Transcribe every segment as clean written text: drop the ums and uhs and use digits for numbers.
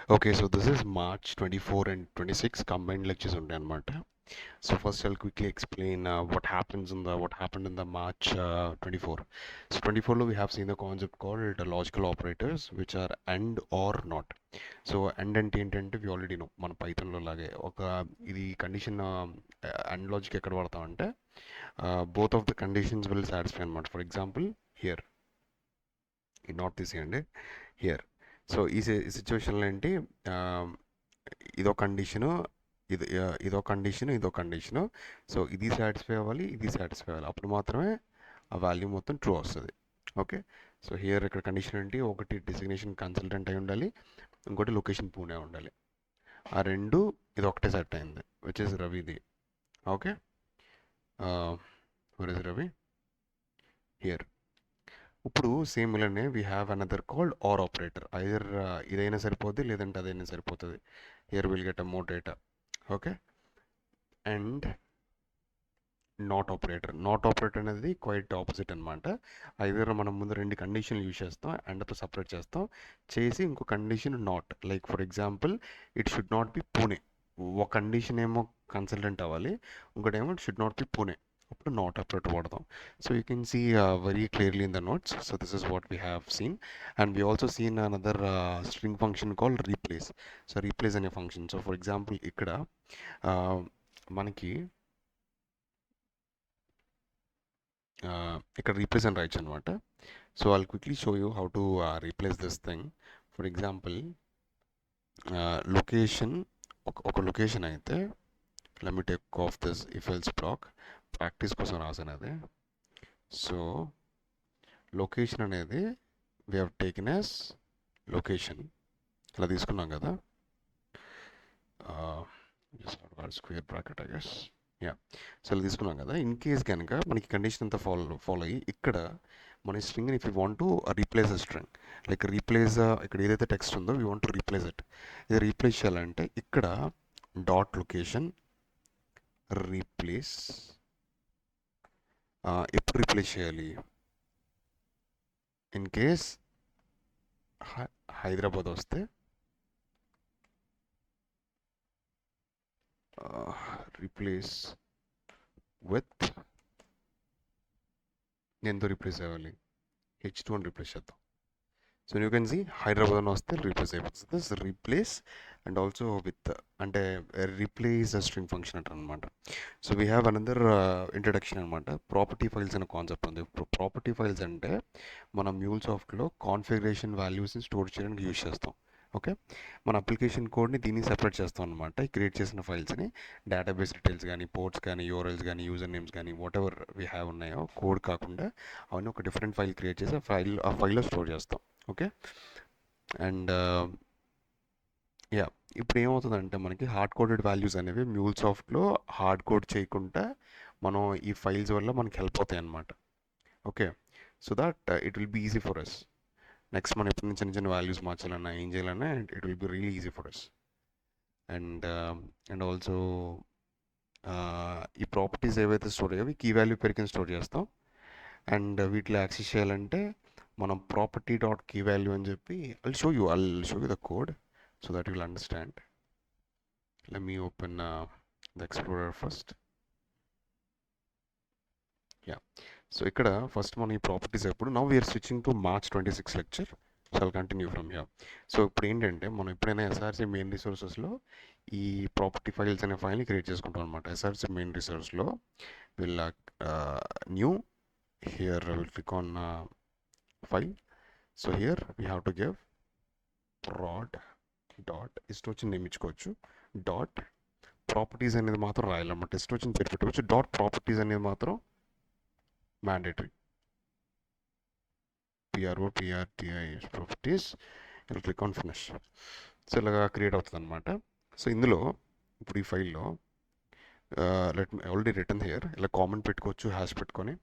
Okay, so this is March 24 and 26 combined lectures on Anamata. So first I'll quickly explain what happened in the March 24. So 24 lo we have seen the concept called logical operators which are and or not. So and అంటే ఏంటంటే we already know మన పైథాన్లో లాగే ఒక ఇది condition and logic ఎక్కడ వాడతాం అంటే both of the conditions will satisfy అనమాట. ఫర్ ఎగ్జాంపుల్ హియర్ ఈ నాట్ తీసేయండి హియర్. సో ఈ సిచ్యువేషన్లో ఏంటి ఇదో కండిషను ఇదో కండిషను. సో ఇది సాటిస్ఫై అవ్వాలి, ఇది సాటిస్ఫై అవ్వాలి, అప్పుడు మాత్రమే ఆ వాల్యూ మొత్తం ట్రూ వస్తుంది. ఓకే, సో హియర్ ఇక్కడ కండిషన్ ఏంటి, ఒకటి డిసిగ్నేషన్ కన్సల్టెంట్ అయి ఉండాలి, ఇంకోటి లొకేషన్ పూణే ఉండాలి. ఆ రెండు ఇది ఒకటే సెట్ అయింది విచ్ ఇస్ రవిది. Okay, where is Ravi here. ఇప్పుడు సేమ్ ఇలానే we have another called or operator. Either ఇదైనా సరిపోద్ది లేదంటే అదైనా సరిపోతుంది. Here will get a more data. Okay, and not operator అనేది క్వైట్ ఆపోజిట్ అనమాట. ఐదర్ మనం ముందు రెండు కండిషన్లు యూజ్ చేస్తాం, అండ్తో సపరేట్ చేస్తాం, చేసి ఇంకో condition not. Like for example it should not be Pune. ఒక కండిషన్ ఏమో కన్సల్టెంట్ అవ్వాలి, ఇంకోటేమో it should not be Pune, అప్పుడు నాట్ ఆపరేటర్ వాడతాం. So you can see very clearly in the notes. So this is what we have seen. And we also seen another string function call replace. So replace అనే function. So for example ఇక్కడ మనకి ఇక్కడ replace అని రాయొచ్చు అనమాట. So I'll quickly show you how to replace this thing. For example location ఒక location అయితే let me take off this if else black, practice కోసం రాసాను అది. సో లొకేషన్ అనేది we have taken as location ఇలా తీసుకున్నాం కదా, square bracket I guess. Yeah, so ఇలా తీసుకున్నాం కదా. ఇన్ కేస్ కనుక మనకి కండిషన్ అంతా ఫాలో అయ్యి ఇక్కడ మన స్ట్రింగ్ని if you want to replace a string, like replace ఇక్కడ ఏదైతే టెక్స్ట్ ఉందో we want to replace it. ఇది రీప్లేస్ చేయాలంటే ఇక్కడ డాట్ లొకేషన్ రీప్లేస్. ఎప్పుడు రీప్లేస్ చేయాలి, ఇన్ కేస్ హైదరాబాద్ వస్తే రీప్లేస్ విత్ ఎంతో రీప్లేస్ అవ్వాలి, H2 అని రీప్లేస్ చేద్దాం. So you can see Hyderabad అని వస్తే రీప్లేస్ అయిపోతుంది. రీప్లేస్ అండ్ ఆల్సో విత్ అంటే రీప్లేస్ స్ట్రింగ్ ఫంక్షన్ అంటారు అనమాట. So we have another introduction అనమాట. ప్రాపర్టీ ఫైల్స్ అనే కాన్సెప్ట్ ఉంది. ప్రాపర్టీ ఫైల్స్ అంటే మనం మ్యూల్సాఫ్ట్లో కాన్ఫిగరేషన్ వాల్యూస్ని స్టోర్ చేయడానికి యూజ్ చేస్తాం. ఓకే, మన అప్లికేషన్ కోడ్ని దీన్ని సెపరేట్ చేస్తాం అనమాట. క్రియేట్ చేసిన ఫైల్స్ని డేటాబేస్ డీటెయిల్స్ కానీ, పోర్ట్స్ కానీ, యూఆర్ఎల్స్ కానీ, యూజర్ నేమ్స్ కానీ, వాట్ ఎవర్ వీ హ్యావ్ ఉన్నాయో కోడ్ కాకుండా అవన్నీ ఒక డిఫరెంట్ ఫైల్ క్రియేట్ చేసి ఆ ఫైల్లో స్టోర్ చేస్తాం. ఓకే, అండ్ యా, ఇప్పుడు ఏమవుతుందంటే మనకి హార్డ్ కోడెడ్ వాల్యూస్ అనేవి మ్యూల్సాఫ్ట్లో హార్డ్ కోడ్ చేయకుండా మనం ఈ ఫైల్స్ వల్ల మనకి హెల్ప్ అవుతాయి అన్నమాట. Okay, so that it will be easy for us. Next మనం ఎప్పుడు చిన్న చిన్న వాల్యూస్ మార్చాలన్నా ఏం చేయాలన్నా it will be really easy for us. And and also ఈ ప్రాపర్టీస్ ఏవైతే స్టోర్ అయ్యావి కీ వాల్యూ పేరు కింద స్టోర్ చేస్తాం. అండ్ వీటిలో యాక్సెస్ చేయాలంటే మనం ప్రాపర్టీ డాట్ కీ వాల్యూ అని చెప్పి I'll show you the code so that you will understand. Let me open the explorer first. Yeah, so ఇక్కడ ఫస్ట్ మనం ఈ ప్రాపర్టీస్ ఎప్పుడు now we're switching to March 26 lecture. So I'll continue from here. So ఇప్పుడు ఏంటంటే మనం ఎప్పుడైనా SRC main రిసోర్సెస్లో ఈ property files అనే ఫైల్ని క్రియేట్ చేసుకుంటాం అనమాట. ఎస్ఆర్సి మెయిన్ రిసోర్స్లో will new here will click on file. So here we have to give prod dot ఇస్ట్ వచ్చిన నేమ్ ఇచ్చుకోవచ్చు, డాట్ ప్రాపర్టీస్ అనేది మాత్రం రాయాలన్నమాట. ఇస్ట్ వచ్చిన పేరు పెట్టుకోవచ్చు. డాట్ ప్రాపర్టీస్ అనేది మాత్రం mandatory. PROPRTI properties. Click on finish. So ఇలాగా క్రియేట్ అవుతుంది అనమాట. సో ఇందులో ఇప్పుడు ఈ ఫైల్లో ఆల్రెడీ రిటర్న్ హియర్ ఇలా కామెంట్ పెట్టుకోవచ్చు, హ్యాష్ పెట్టుకొని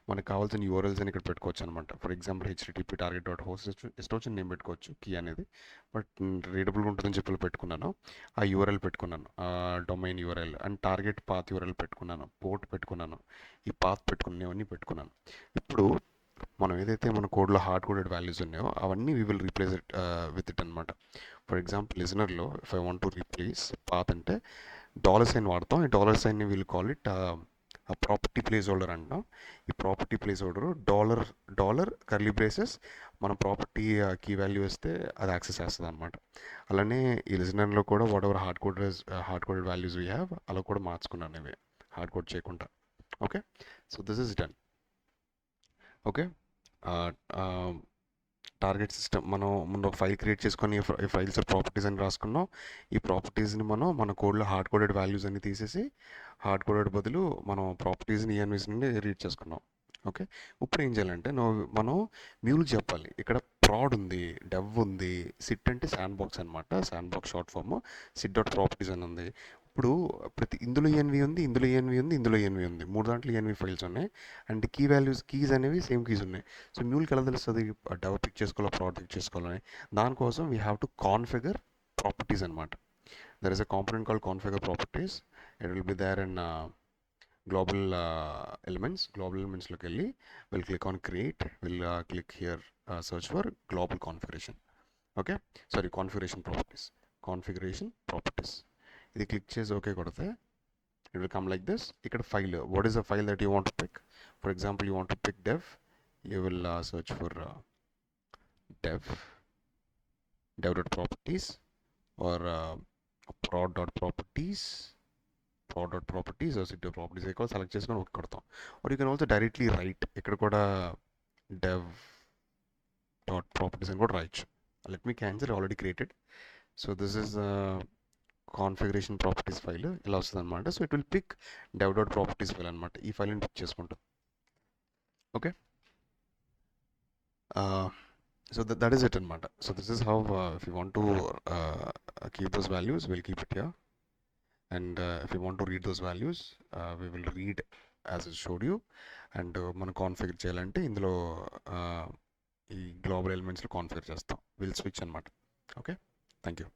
మనకు కావాల్సిన యూఆర్ఎల్స్ అని ఇక్కడ పెట్టుకోవచ్చు అనమాట. For example HTTP target dot host ఇష్టం వచ్చిన నేమ్ పెట్టుకోవచ్చు, కీ అనేది. బట్ రీడబుల్గా ఉంటుందని చెప్పి పెట్టుకున్నాను. ఆ యూఆర్ఎల్ పెట్టుకున్నాను, domain URL and target path URL పెట్టుకున్నాను, పోర్ట్ పెట్టుకున్నాను, ఈ పాత్ పెట్టుకున్నాను, ఇవన్నీ పెట్టుకున్నాను. ఇప్పుడు మనం ఏదైతే మన కోడ్లో హార్డ్ కోడెడ్ వాల్యూస్ ఉన్నాయో అవన్నీ we will replace it with it అనమాట. ఫర్ ఎగ్జాంపుల్ లిజనర్లో if I want to replace path అంటే $సైన్ వాడతాం. ఈ $సైన్ని will call it property place holder అంటాం. ఈ property place holder dollar curly braces మన ప్రాపర్టీ కీ వాల్యూ వస్తే అది యాక్సెస్ చేస్తుంది అనమాట. అలానే ఈ లిజనర్లో కూడా whatever hard coded values we have అలా కూడా మార్చుకున్నాను ఇవి హార్డ్ కోడ్ చేయకుండా. Okay, so this is done. Okay, target system మనం ముందు ఒక ఫైల్ క్రియేట్ చేసుకొని ఈ ఫైల్స్ ప్రాపర్టీస్ అని రాసుకున్నాం. ఈ ప్రాపర్టీస్ని మనం మన కోడ్లో హార్డ్ కోడెడ్ వాల్యూస్ అన్ని తీసేసి హార్డ్ కోడెడ్ బదులు మనం ప్రాపర్టీస్ని ఈఎన్వీస్ నుండి రీడ్ చేసుకున్నాం. ఓకే, ఇప్పుడు ఏం చేయాలంటే మనం మ్యూల్కి చెప్పాలి ఇక్కడ ప్రాడ్ ఉంది, డెవ్ ఉంది, సిట్ అంటే శాండ్ బాక్స్ అనమాట, sandbox short form, SIT dot properties అని ఉంది. ఇప్పుడు ఇందులో ఈఎన్వి ఉంది, ఇందులో ఈఎన్వి ఉంది, ఇందులో ఈఎన్వి ఉంది, 3 దాంట్లో ఈఎన్వి ఫైల్స్ ఉన్నాయి అండ్ కీస్ అనేవి సేమ్ కీస్ ఉన్నాయి. సో మ్యూల్కి ఎలా తెలుస్తుంది డెవ్ పిక్ చేసుకోవాలో ప్రాడ్ పిక్ చేసుకోవాలని? దానికోసం we have to configure properties అనమాట. There is a component called configure properties. It will be there in global ఎలిమెంట్స్లోకి వెళ్ళి will click on create, will click here search for global configuration. Okay, sorry configuration properties ఇది click చేసి okay కొడితే it will come like this. ఇక్కడ file, what is the file that you want to pick? For example you want to pick dev, you will search for dev.properties or prod.properties or sit properties ఎక్కువ select చేసుకొని okay కొడతాం. Or you can also directly right, ఇక్కడ కూడా dev.properties అని కూడా రాయొచ్చు. Let me cancel, already created. So this is configuration properties file ఇలా వస్తుంది అనమాట. So it will pick dev.properties file అనమాట. ఈ ఫైల్ని పిక్ చేసుకుంటాం. Okay, so that is it అనమాట. So this is how if you want to keep those values, we'll keep it here. And if you want to read those values, we will read as I showed you. And మనం configure చేయాలంటే ఇందులో ఈ global ఎలిమెంట్స్లో configure చేస్తాం. Will switch అనమాట. Okay, thank you.